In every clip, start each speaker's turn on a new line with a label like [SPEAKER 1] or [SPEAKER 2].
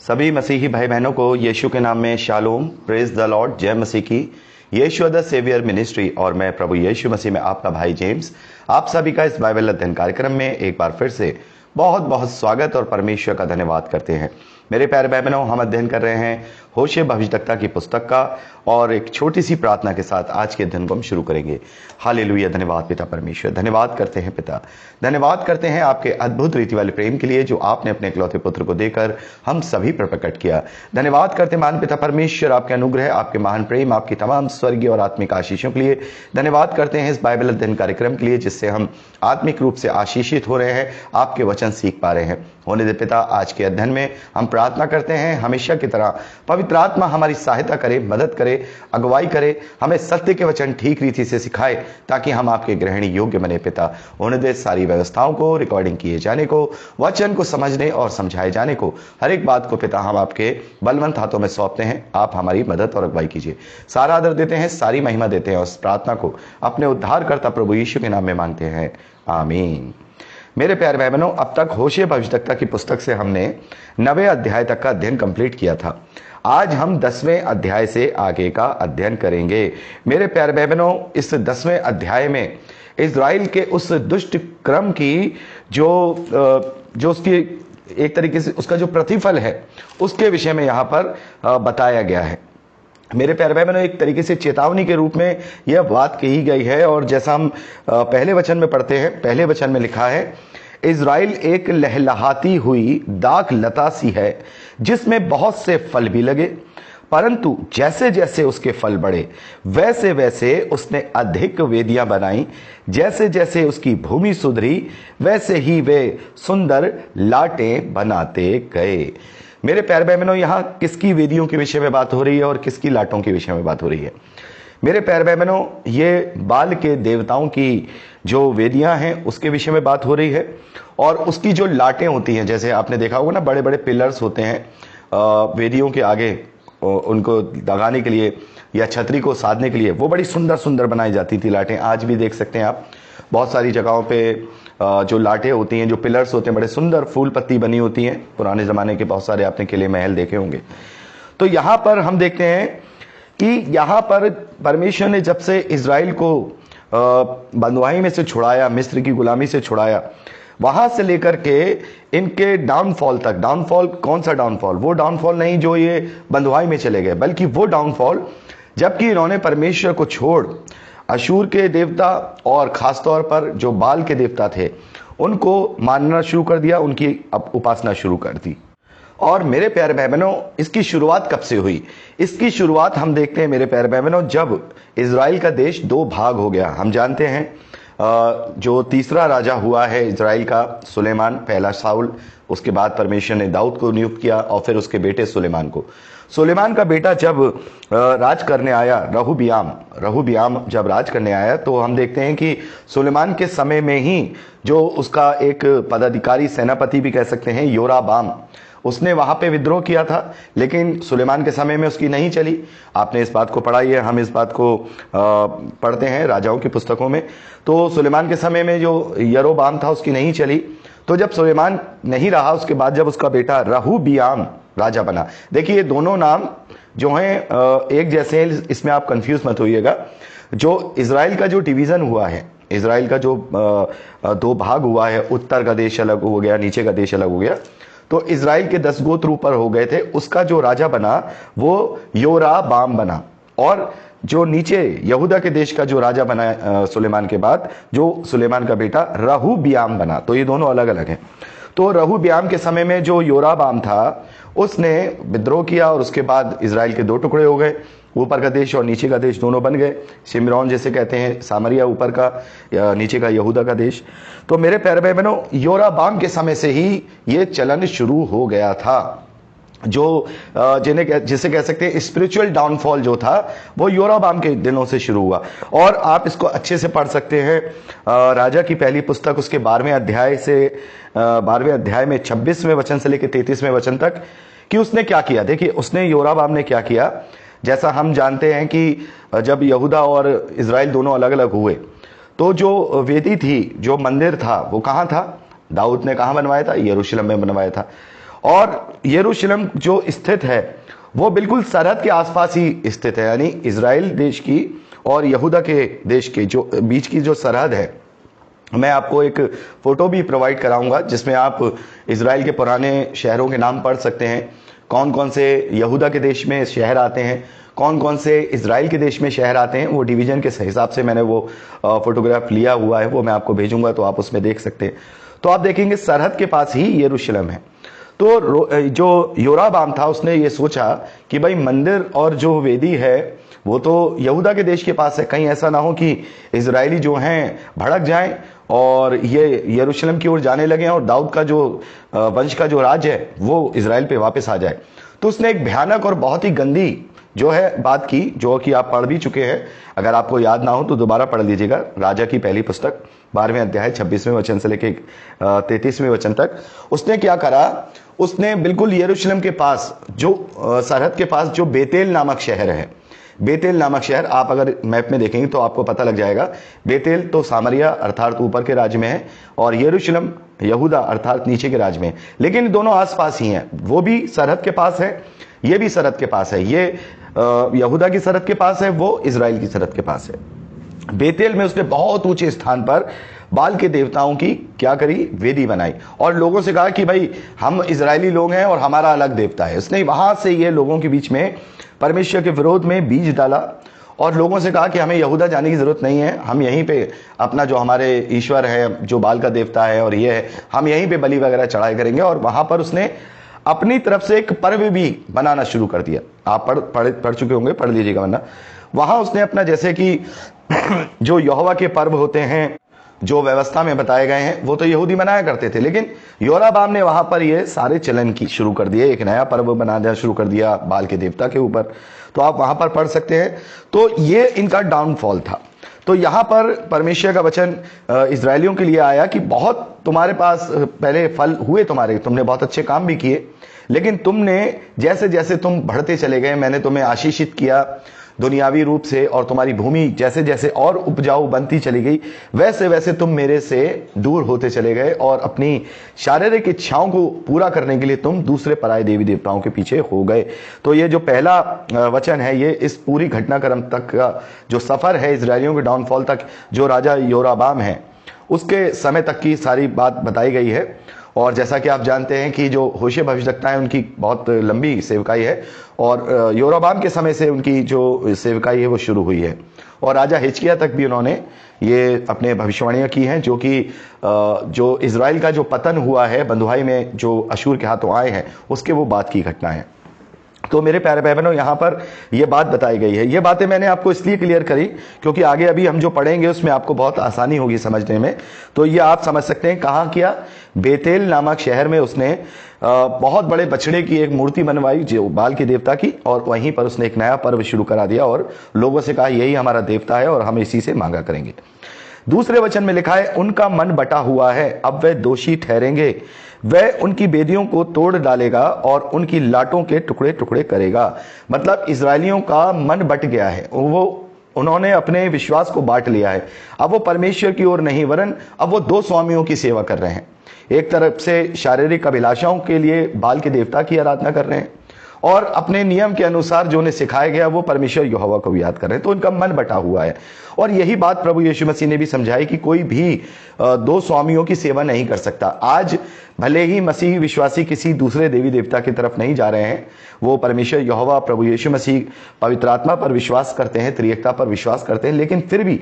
[SPEAKER 1] सभी मसीही भाई बहनों को यीशु के नाम में शालोम, प्रेज द लॉर्ड, जय मसीह की। यीशु द सेवियर मिनिस्ट्री और मैं प्रभु यीशु मसीह में आपका भाई जेम्स आप सभी का इस बाइबल अध्ययन कार्यक्रम में एक बार फिर से बहुत बहुत स्वागत और परमेश्वर का धन्यवाद करते हैं। मेरे प्यारे भाई बहनों, हम अध्ययन कर रहे हैं होशे भविष्यद्वक्ता की पुस्तक का और एक छोटी सी प्रार्थना के साथ आज के अध्ययन को हम शुरू करेंगे। हालेलुया। धन्यवाद पिता परमेश्वर, धन्यवाद करते हैं पिता, धन्यवाद करते हैं आपके अद्भुत रीति वाले प्रेम के लिए जो आपने अपने इकलौते पुत्र को देकर हम सभी पर प्रकट किया। धन्यवाद करते महान पिता परमेश्वर आपके अनुग्रह, आपके महान प्रेम, आपकी तमाम स्वर्गीय और आत्मिक आशीषों के लिए। धन्यवाद करते हैं इस बाइबल अध्ययन कार्यक्रम के लिए जिससे हम आत्मिक रूप से आशीषित हो रहे हैं, आपके वचन सीख पा रहे हैं। होने दे पिता, आज के अध्ययन में हम प्रार्थना करते हैं हमेशा की तरह पवित्र आत्मा हमारी सहायता करे, मदद करे, अगुवाई करे, हमें सत्य के वचन ठीक रीति से सिखाए ताकि हम आपके ग्रहणी योग्य बने पिता। होने दे सारी व्यवस्थाओं को, रिकॉर्डिंग किए जाने को, वचन को समझने और समझाए जाने को, हर एक बात को पिता हम आपके बलवंत हाथों में सौंपते हैं। आप हमारी मदद और अगुवाई कीजिए। सारा आदर देते हैं, सारी महिमा देते हैं और इस प्रार्थना को अपने उद्धारकर्ता प्रभु यीशु के नाम में मांगते हैं, आमीन। मेरे प्यारे भाई बहनों, अब तक होशे भविष्यद्वक्ता की पुस्तक से हमने 9वें अध्याय तक का अध्ययन कंप्लीट किया था। आज हम 10वें अध्याय से आगे का अध्ययन करेंगे। मेरे प्यारे भाई बहनों, इस 10वें अध्याय में इज़राइल के उस दुष्ट क्रम की जो उसकी एक तरीके से उसका जो प्रतिफल है उसके विषय में यहाँ पर बताया गया है। मेरे प्यारे भाई बहनों, एक तरीके से चेतावनी के रूप में यह बात कही गई है और जैसा हम पहले वचन में पढ़ते हैं, पहले वचन में लिखा है, इज़राइल एक लहलहाती हुई दाख लता सी है जिसमें बहुत से फल भी लगे, परंतु जैसे जैसे उसके फल बढ़े वैसे वैसे उसने अधिक वेदियां बनाई। जैसे जैसे उसकी भूमि सुधरी वैसे ही वे सुंदर लाटें बनाते गए। मेरे प्यारे भाई बहनों, यहाँ किसकी वेदियों के विषय में बात हो रही है और किसकी लाटों के विषय में बात हो रही है? मेरे प्यारे भाई बहनों, ये बाल के देवताओं की जो वेदियां हैं उसके विषय में बात हो रही है और उसकी जो लाटें होती हैं, जैसे आपने देखा होगा ना, बड़े बड़े पिलर्स होते हैं वेदियों के आगे, उनको दगाने के लिए या छतरी को साधने के लिए, वो बड़ी सुंदर सुंदर बनाई जाती थी लाटें। आज भी देख सकते हैं आप बहुत सारी जगहों पे जो लाटें होती हैं, जो पिलर्स होते हैं, बड़े सुंदर फूल पत्ती बनी होती हैं। पुराने ज़माने के बहुत सारे आपने किले महल देखे होंगे। तो यहाँ पर हम देखते हैं कि यहाँ पर परमेश्वर ने जब से इज़राइल को बंदुआई में से छुड़ाया, मिस्र की गुलामी से छुड़ाया, वहां से लेकर के इनके डाउनफॉल तक, डाउनफॉल कौन सा डाउनफॉल? वो डाउनफॉल नहीं जो ये बंदुआई में चले गए, बल्कि वो डाउनफॉल जबकि इन्होंने परमेश्वर को छोड़ अशूर के देवता और खासतौर पर जो बाल के देवता थे उनको मानना शुरू कर दिया, उनकी उपासना शुरू कर दी। और मेरे प्यारे भाई बहनों, इसकी शुरुआत कब से हुई? इसकी शुरुआत हम देखते हैं मेरे प्यारे भाई बहनों, जब इज़राइल का देश दो भाग हो गया। हम जानते हैं जो तीसरा राजा हुआ है इज़राइल का, सुलेमान, पहला साउल, उसके बाद परमेश्वर ने दाऊद को नियुक्त किया और फिर उसके बेटे सुलेमान को। सुलेमान का बेटा जब राज करने आया, रहुबियाम जब राज करने आया, तो हम देखते हैं कि सुलेमान के समय में ही जो उसका एक पदाधिकारी, सेनापति भी कह सकते हैं, योराबाम, उसने वहां पे विद्रोह किया था, लेकिन सुलेमान के समय में उसकी नहीं चली। आपने इस बात को पढ़ा ही है, हम इस बात को पढ़ते हैं राजाओं की पुस्तकों में। तो सुलेमान के समय में जो यरोबाम था उसकी नहीं चली। तो जब सुलेमान नहीं रहा, उसके बाद जब उसका बेटा रहुबियाम राजा बना। देखिए, दोनों नाम जो हैं एक जैसे हैं, इसमें आप कंफ्यूज मत होइएगा। जो इज़राइल का जो डिवीजन हुआ है, इज़राइल का जो दो भाग हुआ है, उत्तर का देश अलग हो गया, नीचे का देश अलग हो गया, तो इज़राइल के 10 गोत्र ऊपर हो गए थे। उसका जो राजा बना वो योराबाम बना, और जो नीचे यहूदा के देश का जो राजा बना सुलेमान के बाद, जो सुलेमान का बेटा रहुबियाम बना। तो ये दोनों अलग अलग हैं। तो रहुबियाम के समय में जो योराबाम था उसने विद्रोह किया और उसके बाद इज़राइल के दो टुकड़े हो गए, ऊपर का देश और नीचे का देश दोनों बन गए। शिमरौन जैसे कहते हैं, सामरिया ऊपर का, या नीचे का यहूदा का देश। तो मेरे प्यारे भाई बहनों, योराबाम के समय से ही ये चलन शुरू हो गया था। जो जिसे कह सकते हैं स्पिरिचुअल डाउनफॉल जो था वो योराबाम के दिनों से शुरू हुआ। और आप इसको अच्छे से पढ़ सकते हैं राजा की पहली पुस्तक, उसके 12वें अध्याय से 12वें अध्याय में 26वें वचन से लेकर 33वें वचन तक, कि उसने क्या किया। देखिए, उसने, योराबाम ने क्या किया। जैसा हम जानते हैं कि जब यहूदा और इज़राइल दोनों अलग अलग हुए, तो जो वेदी थी, जो मंदिर था, वो कहाँ था? दाऊद ने कहाँ बनवाया था? यरूशलेम में बनवाया था। और यरूशलेम जो स्थित है वो बिल्कुल सरहद के आसपास ही स्थित है, यानी इजराइल देश की और यहूदा के देश के जो बीच की जो सरहद है। मैं आपको एक फोटो भी प्रोवाइड कराऊंगा जिसमें आप इजराइल के पुराने शहरों के नाम पढ़ सकते हैं, कौन कौन से यहूदा के देश में शहर आते हैं, कौन कौन से इजराइल के देश में शहर आते हैं। वो डिवीजन के हिसाब से मैंने वो फोटोग्राफ लिया हुआ है, वो मैं आपको भेजूंगा तो आप उसमें देख सकते हैं। तो आप देखेंगे सरहद के पास ही यरूशलेम है। तो जो योराबाम था उसने ये सोचा कि भाई मंदिर और जो वेदी है वो तो यहूदा के देश के पास है, कहीं ऐसा ना हो कि इजरायली जो हैं भड़क जाएं और ये यरूशलेम की ओर जाने लगे और दाऊद का जो वंश का जो राज है वो इजराइल पे वापस आ जाए। तो उसने एक भयानक और बहुत ही गंदी जो है बात की, जो कि आप पढ़ भी चुके हैं। अगर आपको याद ना हो तो दोबारा पढ़ लीजिएगा, राजा की पहली पुस्तक 12वें अध्याय 26वें वचन से लेके 33वें वचन तक। उसने क्या करा, उसने बिल्कुल यरूशलेम के पास जो सरहद के पास जो बेतेल नामक शहर है, बेतेल नामक शहर आप अगर मैप में देखेंगे तो आपको पता लग जाएगा। बेतेल तो सामरिया अर्थात ऊपर के राज्य में है और यरूशलेम यहूदा अर्थात नीचे के राज्य में है, लेकिन दोनों आसपास ही हैं। वो भी सरहद के पास है, ये भी सरहद के पास है, ये यहूदा की सरहद के पास है, वो इजराइल की सरहद के पास है। बेतेल में उसने बहुत ऊंचे स्थान पर बाल के देवताओं की क्या करी, वेदी बनाई और लोगों से कहा कि भाई हम इजरायली लोग हैं और हमारा अलग देवता है। उसने वहां से ये लोगों के बीच में परमेश्वर के विरोध में बीज डाला और लोगों से कहा कि हमें यहूदा जाने की जरूरत नहीं है, हम यहीं पे अपना जो हमारे ईश्वर है, जो बाल का देवता है और ये है, हम यहीं पे बलि वगैरह चढ़ाई करेंगे। और वहां पर उसने अपनी तरफ से एक पर्व भी बनाना शुरू कर दिया। आप पढ़ चुके होंगे, पढ़ लीजिएगा वरना। वहां उसने अपना जैसे कि जो यहोवा के पर्व होते हैं जो व्यवस्था में बताए गए हैं वो तो यहूदी मनाया करते थे, लेकिन योराबाम ने वहां पर ये सारे चलन की शुरू कर दिए, एक नया पर्व बनाना शुरू कर दिया बाल के देवता के ऊपर। तो आप वहां पर पढ़ सकते हैं। तो ये इनका डाउनफॉल था। तो यहां पर परमेश्वर का वचन इजरायलियों के लिए आया कि बहुत तुम्हारे पास पहले फल हुए, तुमने बहुत अच्छे काम भी किए, लेकिन तुमने जैसे जैसे तुम बढ़ते चले गए, मैंने तुम्हें आशीषित किया दुनियावी रूप से और तुम्हारी भूमि जैसे जैसे और उपजाऊ बनती चली गई, वैसे वैसे तुम मेरे से दूर होते चले गए और अपनी शारीरिक इच्छाओं को पूरा करने के लिए तुम दूसरे पराये देवी देवताओं के पीछे हो गए। तो ये जो पहला वचन है, ये इस पूरी घटनाक्रम तक का जो सफर है इजरायलियों के डाउनफॉल तक, जो राजा योराबाम है उसके समय तक की सारी बात बताई गई है। और जैसा कि आप जानते हैं कि जो होशे भविष्यवक्ता है उनकी बहुत लंबी सेवकाई है और योराबाम के समय से उनकी जो सेवकाई है वो शुरू हुई है और राजा हिजकिय्याह तक भी उन्होंने ये अपने भविष्यवाणियां की हैं, जो कि जो इजराइल का जो पतन हुआ है बंधुआई में, जो अशूर के हाथों आए हैं, उसके वो बात की घटना है। तो मेरे प्यारे भाई बहनों, यहाँ पर यह बात बताई गई है। ये बातें मैंने आपको इसलिए क्लियर करी क्योंकि आगे अभी हम जो पढ़ेंगे उसमें आपको बहुत आसानी होगी समझने में। तो ये आप समझ सकते हैं कहाँ किया, बेतेल नामक शहर में उसने बहुत बड़े बछड़े की एक मूर्ति बनवाई जो बाल के देवता की, और वहीं पर उसने एक नया पर्व शुरू करा दिया और लोगों से कहा यही हमारा देवता है और हम इसी से मांगा करेंगे। दूसरे वचन में लिखा है, उनका मन बटा हुआ है, अब वे दोषी ठहरेंगे, वह उनकी बेदियों को तोड़ डालेगा और उनकी लाटों के टुकड़े टुकड़े करेगा। मतलब इजरायलियों का मन बट गया है, उन्होंने अपने विश्वास को बांट लिया है। अब वो परमेश्वर की ओर नहीं वरन अब वो दो स्वामियों की सेवा कर रहे हैं। एक तरफ से शारीरिक अभिलाषाओं के लिए बाल के देवता की आराधना कर रहे हैं और अपने नियम के अनुसार जो उन्हें सिखाया गया वो परमेश्वर यहोवा को याद कर रहे हैं। तो उनका मन बटा हुआ है और यही बात प्रभु यीशु मसीह ने भी समझाई कि कोई भी दो स्वामियों की सेवा नहीं कर सकता। आज भले ही मसीह विश्वासी किसी दूसरे देवी देवता की तरफ नहीं जा रहे हैं, वो परमेश्वर यहोवा प्रभु यीशु मसीह पवित्र आत्मा पर विश्वास करते हैं, त्रिएकता पर विश्वास करते हैं, लेकिन फिर भी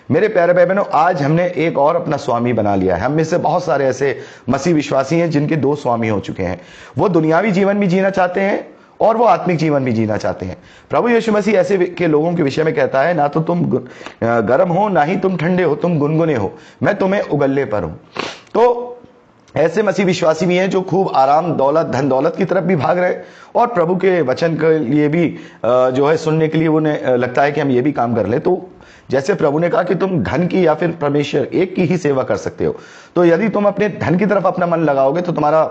[SPEAKER 1] मेरे प्यारे भाई बहनों, आज हमने एक और अपना स्वामी बना लिया है। हम में से बहुत सारे ऐसे मसीह विश्वासी हैं जिनके दो स्वामी हो चुके हैं। वो दुनियावी जीवन भी जीना चाहते हैं और वो आत्मिक जीवन भी जीना चाहते हैं। प्रभु यीशु मसीह ऐसे के लोगों के विषय में कहता है, ना तो तुम गर्म हो ना ही तुम ठंडे हो, तुम गुनगुने हो, मैं तुम्हें उगलने पर हूं। तो ऐसे मसीह विश्वासी भी हैं जो खूब आराम, दौलत, धन दौलत की तरफ भी भाग रहे और प्रभु के वचन के लिए भी जो है सुनने के लिए उन्हें लगता है कि हम ये भी काम कर ले। तो जैसे प्रभु ने कहा कि तुम धन की या फिर परमेश्वर एक की ही सेवा कर सकते हो, तो यदि तुम अपने धन की तरफ अपना मन लगाओगे तो तुम्हारा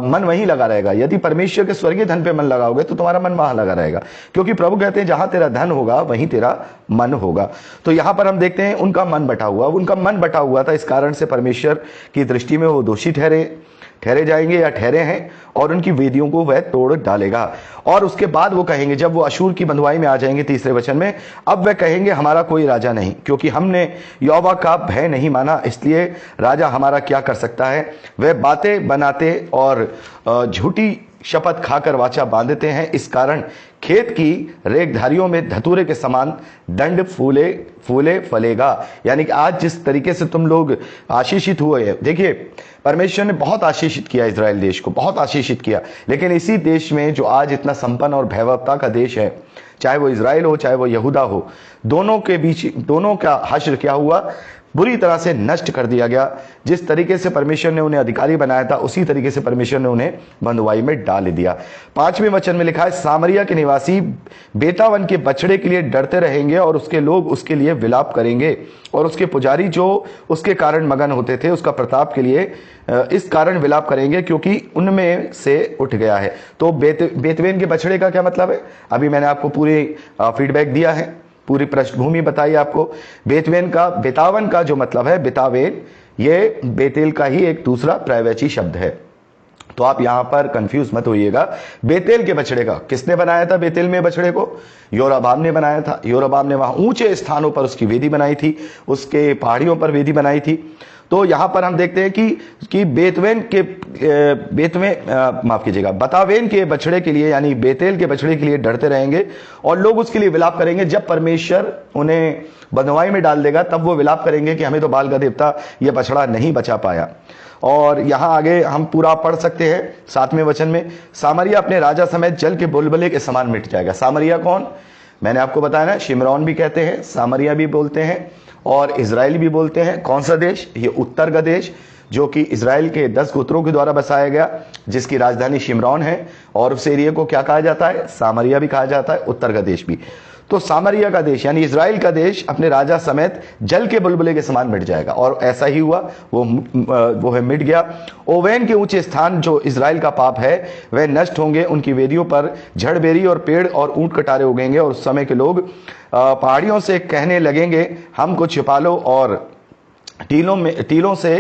[SPEAKER 1] मन वहीं लगा रहेगा। यदि परमेश्वर के स्वर्गीय धन पे मन लगाओगे तो तुम्हारा मन वहां लगा रहेगा, क्योंकि प्रभु कहते हैं जहां तेरा धन होगा वहीं तेरा मन होगा। तो यहां पर हम देखते हैं उनका मन बटा हुआ था। इस कारण से परमेश्वर की दृष्टि में वो दोषी ठहरे। ठहरे जाएंगे या ठहरे हैं, और उनकी वेदियों को वह तोड़ डालेगा। और उसके बाद वो कहेंगे, जब वो अशूर की बंधुआई में आ जाएंगे, तीसरे वचन में, अब वह कहेंगे हमारा कोई राजा नहीं, क्योंकि हमने यहोवा का भय नहीं माना, इसलिए राजा हमारा क्या कर सकता है। वह बातें बनाते और झूठी शपथ खाकर वाचा बांधते हैं, इस कारण खेत की रेखधारियों में धतूरे के समान दंड फूले फलेगा। यानी कि आज जिस तरीके से तुम लोग आशीषित हुए हैं, देखिए परमेश्वर ने बहुत आशीषित किया इजराइल देश को, बहुत आशीषित किया, लेकिन इसी देश में जो आज इतना संपन्न और भैरवता का देश है, चाहे वो इजराइल हो चाहे वो यहूदा हो, दोनों के बीच, दोनों का हश्र क्या हुआ, बुरी तरह से नष्ट कर दिया गया। जिस तरीके से परमेश्वर ने उन्हें अधिकारी बनाया था, उसी तरीके से परमेश्वर ने उन्हें बंधुआई में डाल दिया। 5वें वचन में लिखा है, सामरिया के निवासी बेतावन के बछड़े के लिए डरते रहेंगे और उसके लोग उसके लिए विलाप करेंगे, और उसके पुजारी जो उसके कारण मगन होते थे उसका प्रताप के लिए इस कारण विलाप करेंगे, क्योंकि उनमें से उठ गया है। तो बेतवेन के बछड़े का क्या मतलब है, अभी मैंने आपको पूरी फीडबैक दिया है, पूरी पृष्ठभूमि बताई आपको। बेतावन का जो मतलब है, बेतावेन, ये बेतेल का ही एक दूसरा पर्यायवाची शब्द है, तो आप यहां पर कंफ्यूज मत होइएगा। बेतेल के बछड़े का किसने बनाया था, बेतेल में बछड़े को योराबाम ने बनाया था। योराबाम ने वहां ऊंचे स्थानों पर उसकी वेदी बनाई थी, उसके पहाड़ियों पर वेदी बनाई थी। तो यहां पर हम देखते हैं कि बतावेन के बछड़े के लिए, यानी बेतेल के बछड़े के लिए डरते रहेंगे और लोग उसके लिए विलाप करेंगे। जब परमेश्वर उन्हें बंधुआई में डाल देगा, तब वो विलाप करेंगे कि हमें तो बाल का देवता ये बछड़ा नहीं बचा पाया। और यहां आगे हम पूरा पढ़ सकते हैं 7वें वचन में, सामरिया अपने राजा समेत जल के बुलबुले के समान मिट जाएगा। सामरिया कौन, मैंने आपको बताया ना, शिमरौन भी कहते हैं, सामरिया भी बोलते हैं और इजराइल भी बोलते हैं। कौन सा देश, ये उत्तर का देश, जो कि इजराइल के 10 गोत्रों के द्वारा बसाया गया, जिसकी राजधानी शिमरौन है, और उस एरिया को क्या कहा जाता है, सामरिया भी कहा जाता है, उत्तर का देश भी। तो सामरिया का देश यानी इजराइल का देश अपने राजा समेत जल के बुलबुले के समान मिट जाएगा, और ऐसा ही हुआ, वो है मिट गया। ओवेन के ऊंचे स्थान जो इजराइल का पाप है वह नष्ट होंगे, उनकी वेदियों पर झड़बेरी और पेड़ और ऊंट कटारे उगेंगे, और उस समय के लोग पहाड़ियों से कहने लगेंगे हमको छिपा लो, और टीलों से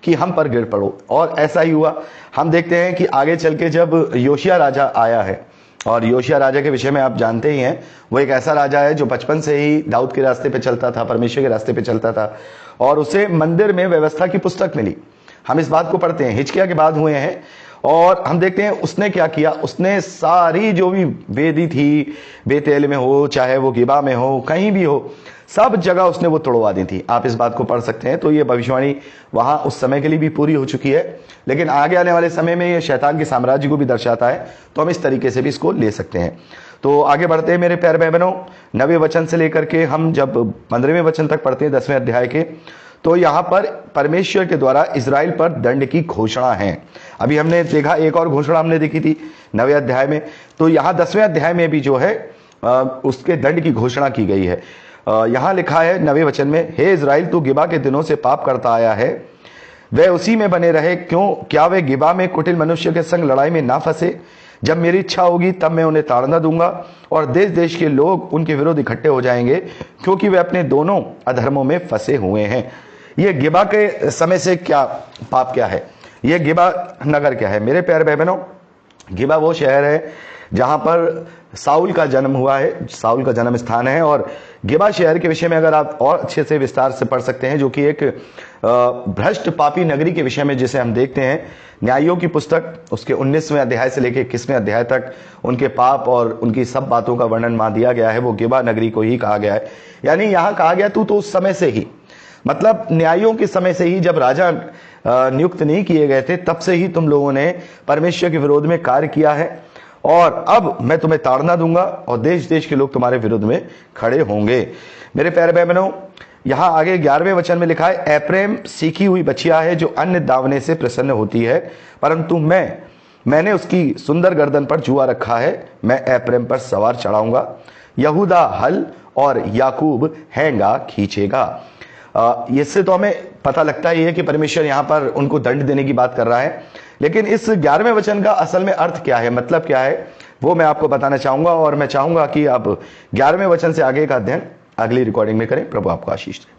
[SPEAKER 1] कि हम पर गिर पड़ो। और ऐसा ही हुआ। हम देखते हैं कि आगे चल के जब योशिया राजा आया है, और योशिया राजा के विषय में आप जानते ही हैं, वो एक ऐसा राजा है जो बचपन से ही दाऊद के रास्ते पे चलता था, परमेश्वर के रास्ते पे चलता था, और उसे मंदिर में व्यवस्था की पुस्तक मिली। हम इस बात को पढ़ते हैं, हिजकिय्याह के बाद हुए हैं, और हम देखते हैं उसने क्या किया, उसने सारी जो भी वेदी थी, बेतेल में हो चाहे वो गिबा में हो, कहीं भी हो, सब जगह उसने वो तोड़वा दी थी। आप इस बात को पढ़ सकते हैं। तो ये भविष्यवाणी वहां उस समय के लिए भी पूरी हो चुकी है, लेकिन आगे आने वाले समय में ये शैतान के साम्राज्य को भी दर्शाता है, तो हम इस तरीके से भी इसको ले सकते हैं। तो आगे बढ़ते हैं मेरे प्यारे भाई बहनों, 9वें वचन से लेकर के हम जब 15वें वचन तक पढ़ते हैं 10वें अध्याय के, तो यहां पर परमेश्वर के द्वारा इजराइल पर दंड की घोषणा है। अभी हमने देखा, एक और घोषणा हमने देखी थी 9वें अध्याय में, तो यहां 10वें अध्याय में भी जो है उसके दंड की घोषणा की गई है। यहां लिखा है 9वें वचन में, हे इजराइल तू गिबा के दिनों से पाप करता आया है, वह उसी में बने रहे, क्या वे गिबा में कुटिल मनुष्य के संग लड़ाई में ना फंसे। जब मेरी इच्छा होगी तब मैं उन्हें ताड़ना दूंगा, और देश देश के लोग उनके विरोध इकट्ठे हो जाएंगे, क्योंकि वे अपने दोनों अधर्मों में फंसे हुए हैं। ये गिबा के समय से क्या पाप क्या है, ये गिबा नगर क्या है मेरे प्यारे भाई बहनों। गिबा वो शहर है जहां पर साउल का जन्म हुआ है, साउल का जन्म स्थान है। और गिबा शहर के विषय में अगर आप और अच्छे से विस्तार से पढ़ सकते हैं, जो कि एक भ्रष्ट पापी नगरी के विषय में जिसे हम देखते हैं न्यायों की पुस्तक, उसके 19वें अध्याय से लेकर 21वें अध्याय तक उनके पाप और उनकी सब बातों का वर्णन वहां दिया गया है। वो गिबा नगरी को ही कहा गया है, यानी यहां कहा गया तू तो उस समय से ही, मतलब न्यायों के समय से ही, जब राजा नियुक्त नहीं किए गए थे, तब से ही तुम लोगों ने परमेश्वर के विरोध में कार्य किया है, और अब मैं तुम्हें ताड़ना दूंगा और देश देश के लोग तुम्हारे विरुद्ध में खड़े होंगे। मेरे प्यारे भाई बहनों, यहां आगे 11वें वचन में लिखा है, एफ्रेम सीखी हुई बछिया है जो अन्य दावने से प्रसन्न होती है, परंतु मैंने उसकी सुंदर गर्दन पर जुआ रखा है, मैं एफ्रेम पर सवार चढ़ाऊंगा, यहूदा हल और याकूब हैंगा खींचेगा। इससे तो हमें पता लगता ही है कि परमेश्वर यहां पर उनको दंड देने की बात कर रहा है, लेकिन इस 11वें वचन का असल में अर्थ क्या है, मतलब क्या है, वो मैं आपको बताना चाहूंगा। और मैं चाहूंगा कि आप 11वें वचन से आगे का अध्ययन अगली रिकॉर्डिंग में करें। प्रभु आपको आशीष दे।